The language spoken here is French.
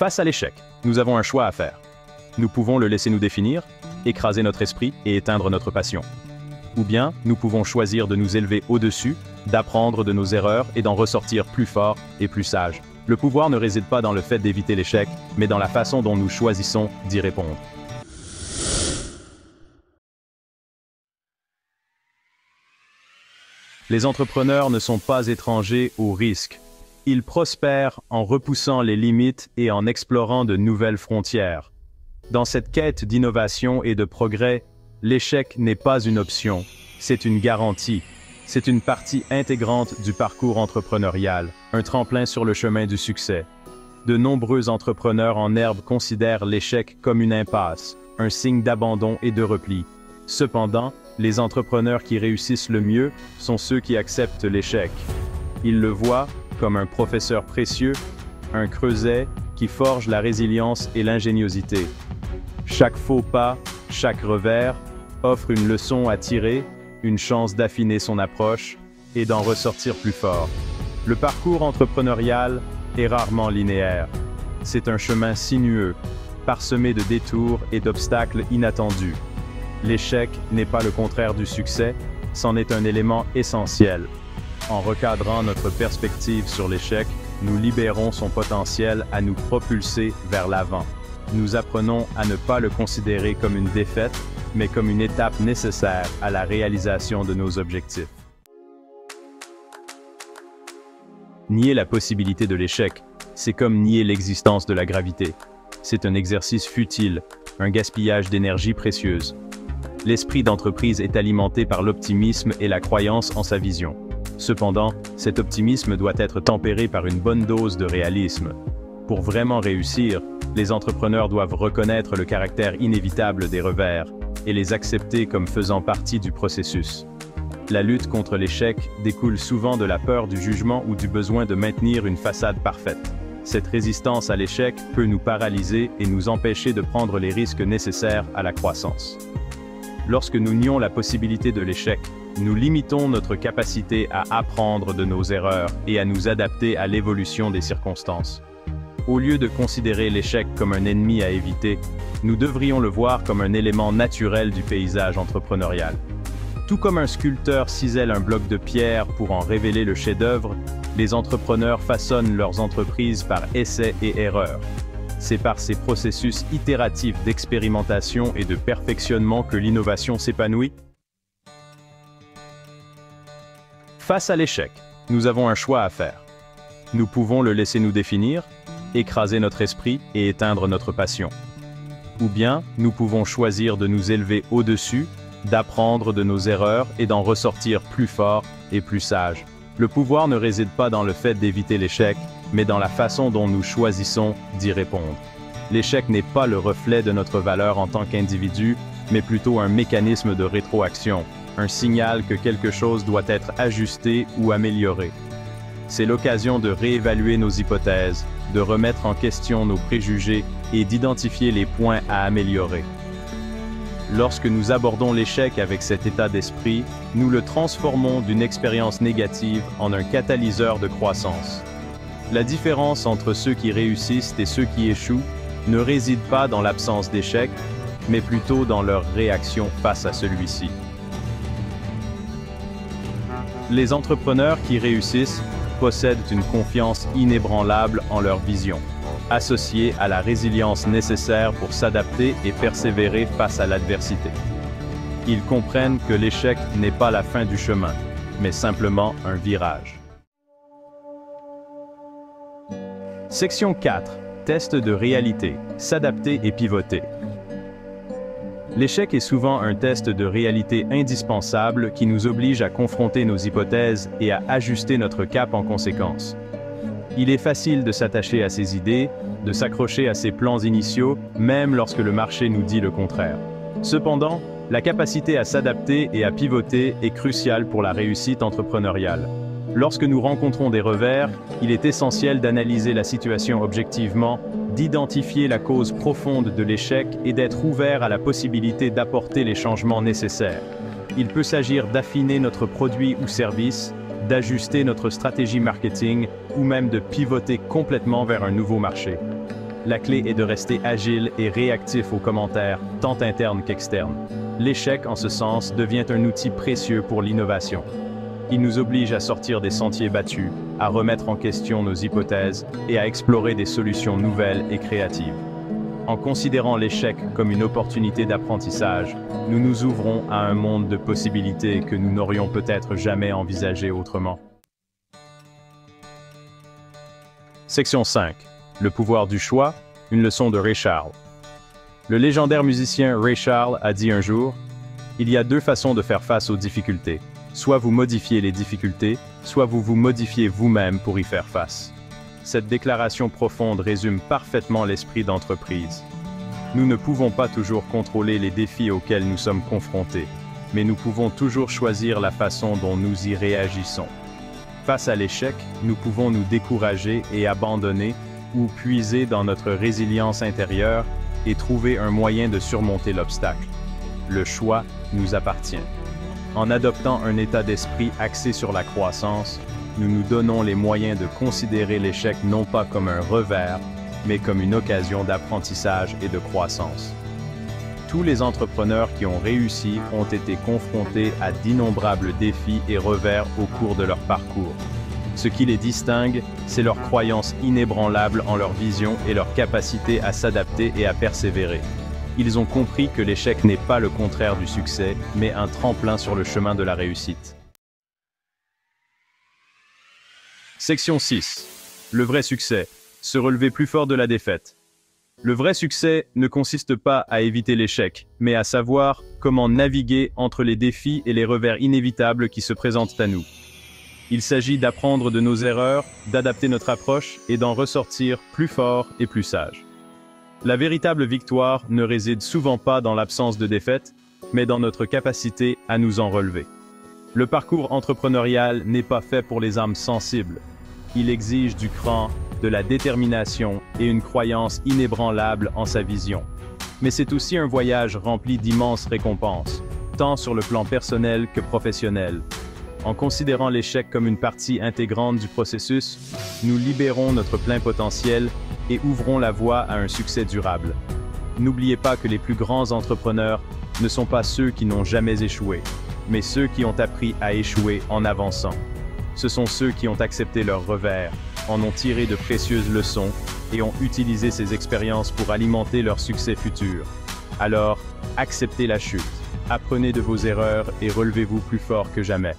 Face à l'échec, nous avons un choix à faire. Nous pouvons le laisser nous définir, écraser notre esprit et éteindre notre passion. Ou bien, nous pouvons choisir de nous élever au-dessus, d'apprendre de nos erreurs et d'en ressortir plus forts et plus sages. Le pouvoir ne réside pas dans le fait d'éviter l'échec, mais dans la façon dont nous choisissons d'y répondre. Les entrepreneurs ne sont pas étrangers au risque. Ils prospèrent en repoussant les limites et en explorant de nouvelles frontières. Dans cette quête d'innovation et de progrès, l'échec n'est pas une option, c'est une garantie. C'est une partie intégrante du parcours entrepreneurial, un tremplin sur le chemin du succès. De nombreux entrepreneurs en herbe considèrent l'échec comme une impasse, un signe d'abandon et de repli. Cependant, les entrepreneurs qui réussissent le mieux sont ceux qui acceptent l'échec. Ils le voient comme un professeur précieux, un creuset qui forge la résilience et l'ingéniosité. Chaque faux pas, chaque revers, offre une leçon à tirer, une chance d'affiner son approche et d'en ressortir plus fort. Le parcours entrepreneurial est rarement linéaire. C'est un chemin sinueux, parsemé de détours et d'obstacles inattendus. L'échec n'est pas le contraire du succès, c'en est un élément essentiel. En recadrant notre perspective sur l'échec, nous libérons son potentiel à nous propulser vers l'avant. Nous apprenons à ne pas le considérer comme une défaite, mais comme une étape nécessaire à la réalisation de nos objectifs. Nier la possibilité de l'échec, c'est comme nier l'existence de la gravité. C'est un exercice futile, un gaspillage d'énergie précieuse. L'esprit d'entreprise est alimenté par l'optimisme et la croyance en sa vision. Cependant, cet optimisme doit être tempéré par une bonne dose de réalisme. Pour vraiment réussir, les entrepreneurs doivent reconnaître le caractère inévitable des revers et les accepter comme faisant partie du processus. La lutte contre l'échec découle souvent de la peur du jugement ou du besoin de maintenir une façade parfaite. Cette résistance à l'échec peut nous paralyser et nous empêcher de prendre les risques nécessaires à la croissance. Lorsque nous nions la possibilité de l'échec, nous limitons notre capacité à apprendre de nos erreurs et à nous adapter à l'évolution des circonstances. Au lieu de considérer l'échec comme un ennemi à éviter, nous devrions le voir comme un élément naturel du paysage entrepreneurial. Tout comme un sculpteur cisèle un bloc de pierre pour en révéler le chef-d'œuvre, les entrepreneurs façonnent leurs entreprises par essais et erreurs. C'est par ces processus itératifs d'expérimentation et de perfectionnement que l'innovation s'épanouit. Face à l'échec, nous avons un choix à faire. Nous pouvons le laisser nous définir, écraser notre esprit et éteindre notre passion. Ou bien, nous pouvons choisir de nous élever au-dessus, d'apprendre de nos erreurs et d'en ressortir plus forts et plus sages. Le pouvoir ne réside pas dans le fait d'éviter l'échec, mais dans la façon dont nous choisissons d'y répondre. L'échec n'est pas le reflet de notre valeur en tant qu'individu, mais plutôt un mécanisme de rétroaction, un signal que quelque chose doit être ajusté ou amélioré. C'est l'occasion de réévaluer nos hypothèses, de remettre en question nos préjugés et d'identifier les points à améliorer. Lorsque nous abordons l'échec avec cet état d'esprit, nous le transformons d'une expérience négative en un catalyseur de croissance. La différence entre ceux qui réussissent et ceux qui échouent ne réside pas dans l'absence d'échec, mais plutôt dans leur réaction face à celui-ci. Les entrepreneurs qui réussissent possèdent une confiance inébranlable en leur vision, associée à la résilience nécessaire pour s'adapter et persévérer face à l'adversité. Ils comprennent que l'échec n'est pas la fin du chemin, mais simplement un virage. Section 4. Test de réalité. S'adapter et pivoter. L'échec est souvent un test de réalité indispensable qui nous oblige à confronter nos hypothèses et à ajuster notre cap en conséquence. Il est facile de s'attacher à ses idées, de s'accrocher à ses plans initiaux, même lorsque le marché nous dit le contraire. Cependant, la capacité à s'adapter et à pivoter est cruciale pour la réussite entrepreneuriale. Lorsque nous rencontrons des revers, il est essentiel d'analyser la situation objectivement, d'identifier la cause profonde de l'échec et d'être ouvert à la possibilité d'apporter les changements nécessaires. Il peut s'agir d'affiner notre produit ou service, d'ajuster notre stratégie marketing ou même de pivoter complètement vers un nouveau marché. La clé est de rester agile et réactif aux commentaires, tant internes qu'externes. L'échec, en ce sens, devient un outil précieux pour l'innovation. Il nous oblige à sortir des sentiers battus, à remettre en question nos hypothèses et à explorer des solutions nouvelles et créatives. En considérant l'échec comme une opportunité d'apprentissage, nous nous ouvrons à un monde de possibilités que nous n'aurions peut-être jamais envisagé autrement. Section 5. Le pouvoir du choix, une leçon de Ray Charles. Le légendaire musicien Ray Charles a dit un jour « Il y a deux façons de faire face aux difficultés. Soit vous modifiez les difficultés, soit vous vous modifiez vous-même pour y faire face. » Cette déclaration profonde résume parfaitement l'esprit d'entreprise. Nous ne pouvons pas toujours contrôler les défis auxquels nous sommes confrontés, mais nous pouvons toujours choisir la façon dont nous y réagissons. Face à l'échec, nous pouvons nous décourager et abandonner, ou puiser dans notre résilience intérieure et trouver un moyen de surmonter l'obstacle. Le choix nous appartient. En adoptant un état d'esprit axé sur la croissance, nous nous donnons les moyens de considérer l'échec non pas comme un revers, mais comme une occasion d'apprentissage et de croissance. Tous les entrepreneurs qui ont réussi ont été confrontés à d'innombrables défis et revers au cours de leur parcours. Ce qui les distingue, c'est leur croyance inébranlable en leur vision et leur capacité à s'adapter et à persévérer. Ils ont compris que l'échec n'est pas le contraire du succès, mais un tremplin sur le chemin de la réussite. Section 6. Le vrai succès. Se relever plus fort de la défaite. Le vrai succès ne consiste pas à éviter l'échec, mais à savoir comment naviguer entre les défis et les revers inévitables qui se présentent à nous. Il s'agit d'apprendre de nos erreurs, d'adapter notre approche et d'en ressortir plus fort et plus sage. La véritable victoire ne réside souvent pas dans l'absence de défaite, mais dans notre capacité à nous en relever. Le parcours entrepreneurial n'est pas fait pour les âmes sensibles. Il exige du cran, de la détermination et une croyance inébranlable en sa vision. Mais c'est aussi un voyage rempli d'immenses récompenses, tant sur le plan personnel que professionnel. En considérant l'échec comme une partie intégrante du processus, nous libérons notre plein potentiel et ouvrons la voie à un succès durable. N'oubliez pas que les plus grands entrepreneurs ne sont pas ceux qui n'ont jamais échoué, mais ceux qui ont appris à échouer en avançant. Ce sont ceux qui ont accepté leurs revers, en ont tiré de précieuses leçons et ont utilisé ces expériences pour alimenter leur succès futur. Alors, acceptez la chute, apprenez de vos erreurs et relevez-vous plus fort que jamais.